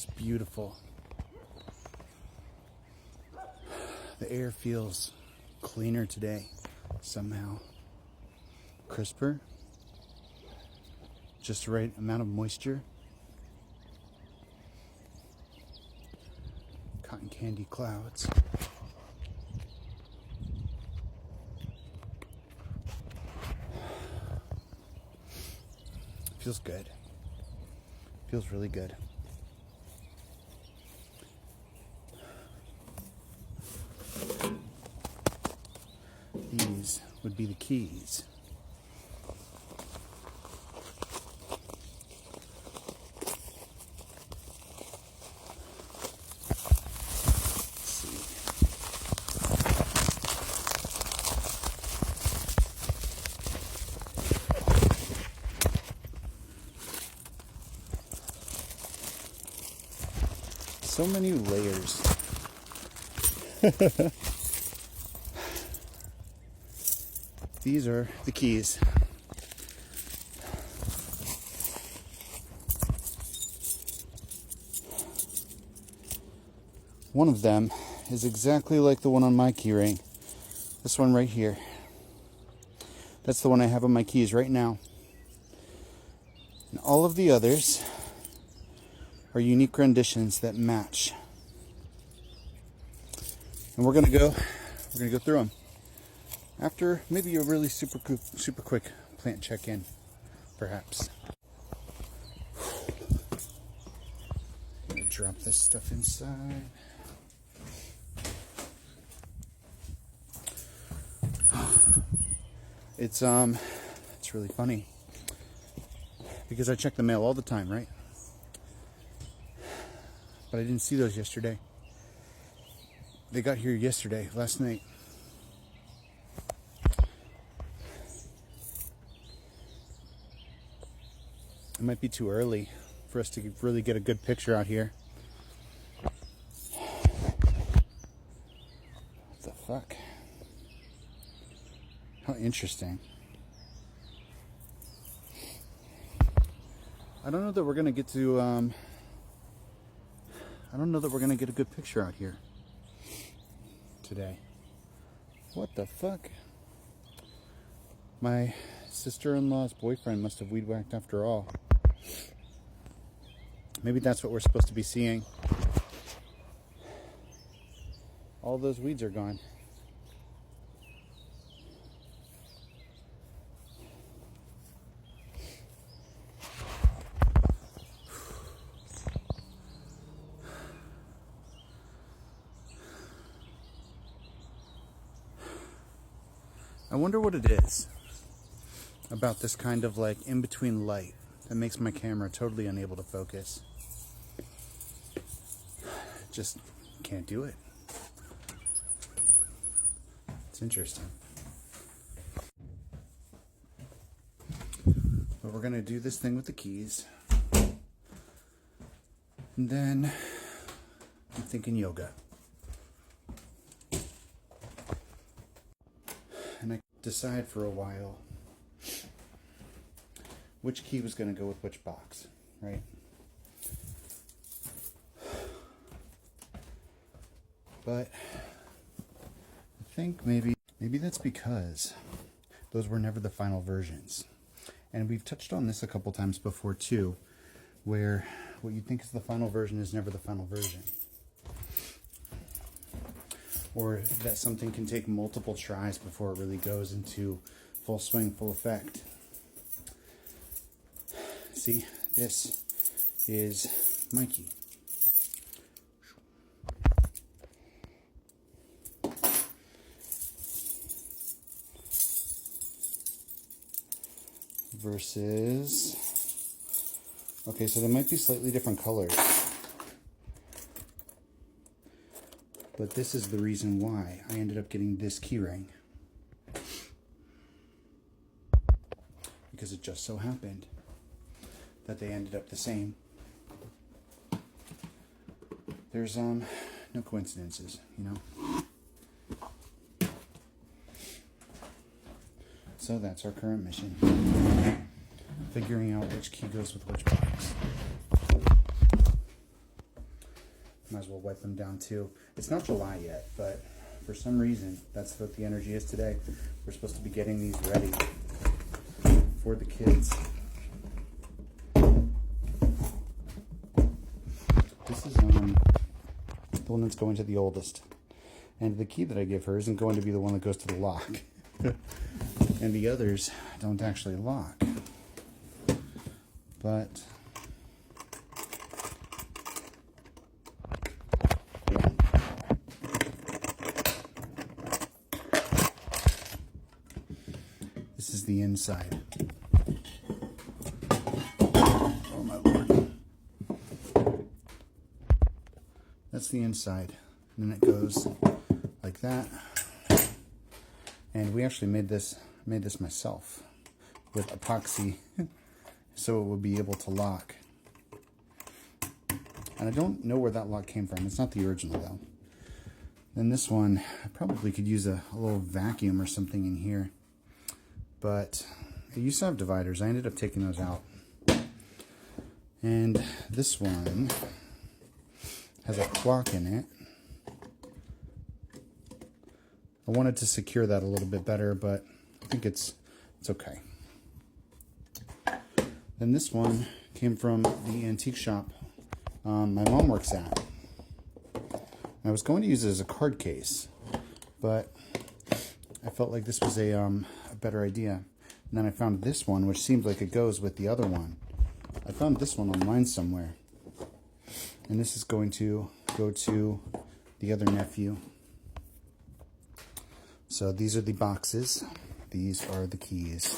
It's beautiful. The air feels cleaner today, somehow. Crisper. Just the right amount of moisture. Cotton candy clouds. Feels good. Feels really good. These would be the keys. So many layers. These are the keys. One of them is exactly like the one on my keyring. This one right here. That's the one I have on my keys right now. And all of the others are unique renditions that match. And we're gonna go through them after maybe a really super quick plant check-in, perhaps. I'm gonna drop this stuff inside. It's really funny because I check the mail all the time, right? But I didn't see those yesterday. They got here yesterday, last night. It might be too early for us to really get a good picture out here. What the fuck? How interesting. I don't know that we're gonna get to I don't know that we're gonna get a good picture out here today. What the fuck? My sister-in-law's boyfriend must have weed whacked after all. Maybe that's what we're supposed to be seeing. All those weeds are gone. I wonder what it is about this kind of like in-between light that makes my camera totally unable to focus. Just can't do it. It's interesting. But we're gonna do this thing with the keys. And then I'm thinking yoga. And I decide for a while which key was going to go with which box, right? But I think maybe that's because those were never the final versions. And we've touched on this a couple times before too, where what you think is the final version is never the final version. Or that something can take multiple tries before it really goes into full swing, full effect. See, this is my key. Versus, okay, so they might be slightly different colors. But this is the reason why I ended up getting this keyring. Because it just so happened that they ended up the same. There's no coincidences, you know. So that's our current mission. Figuring out which key goes with which box. as well wipe them down too. It's not July yet, but for some reason, that's what the energy is today. We're supposed to be getting these ready for the kids. This is the one that's going to the oldest. And the key that I give her isn't going to be the one that goes to the lock. And the others don't actually lock. But this is the inside. Oh my Lord. That's the inside. And then it goes like that. And we actually made this myself with epoxy so it would be able to lock. And I don't know where that lock came from. It's not the original though. Then this one, I probably could use a little vacuum or something in here. But it used to have dividers. I ended up taking those out. And this one has a clock in it. I wanted to secure that a little bit better, but I think it's okay. Then this one came from the antique shop my mom works at. I was going to use it as a card case, but I felt like this was a better idea. And then I found this one, which seems like it goes with the other one. I found this one online somewhere. And this is going to go to the other nephew. So these are the boxes. These are the keys.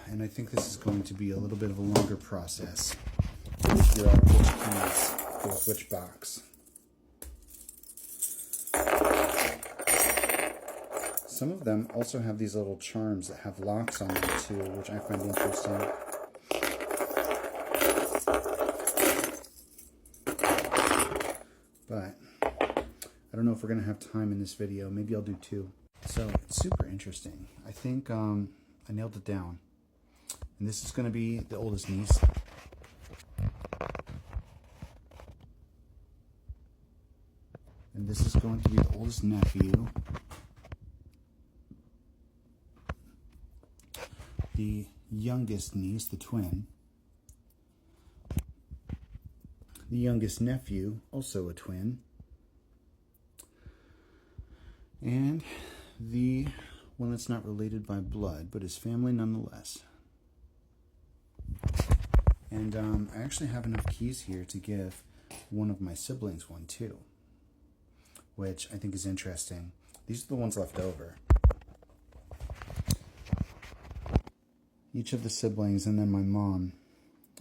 And I think this is going to be a little bit of a longer process to figure out which keys go with which box. Some of them also have these little charms that have locks on them too, which I find interesting. But I don't know if we're going to have time in this video. Maybe I'll do two. So it's super interesting. I think I nailed it down. And this is going to be the oldest niece. And this is going to be the oldest nephew. The youngest niece, the twin. The youngest nephew, also a twin. And the one that's not related by blood, but is family nonetheless. And I actually have enough keys here to give one of my siblings one too, which I think is interesting. These are the ones left over. Each of the siblings and then my mom,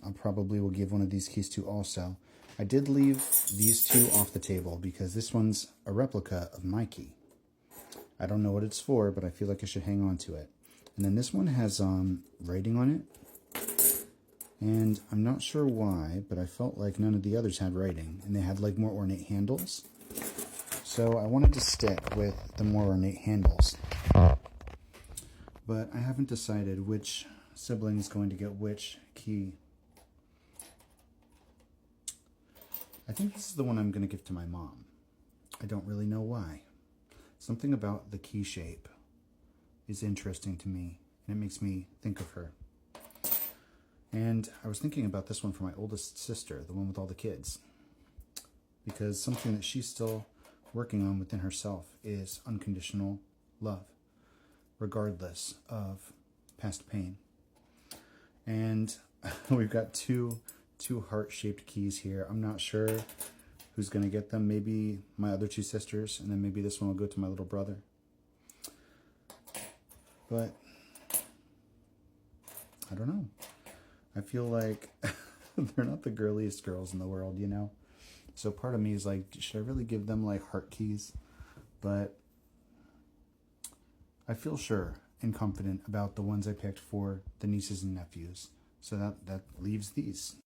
I probably will give one of these keys to also. I did leave these two off the table because this one's a replica of my key. I don't know what it's for, but I feel like I should hang on to it. And then this one has writing on it. And I'm not sure why, but I felt like none of the others had writing. And they had like more ornate handles. So I wanted to stick with the more ornate handles. But I haven't decided which sibling is going to get which key. I think this is the one I'm going to give to my mom. I don't really know why. Something about the key shape is interesting to me, and it makes me think of her. And I was thinking about this one for my oldest sister, the one with all the kids, because something that she's still working on within herself is unconditional love, regardless of past pain. And we've got two heart-shaped keys here. I'm not sure who's going to get them. Maybe my other two sisters, and then maybe this one will go to my little brother. But I don't know. I feel like they're not the girliest girls in the world, you know? So part of me is like, should I really give them like heart keys? But I feel sure and confident about the ones I picked for the nieces and nephews. So that leaves these.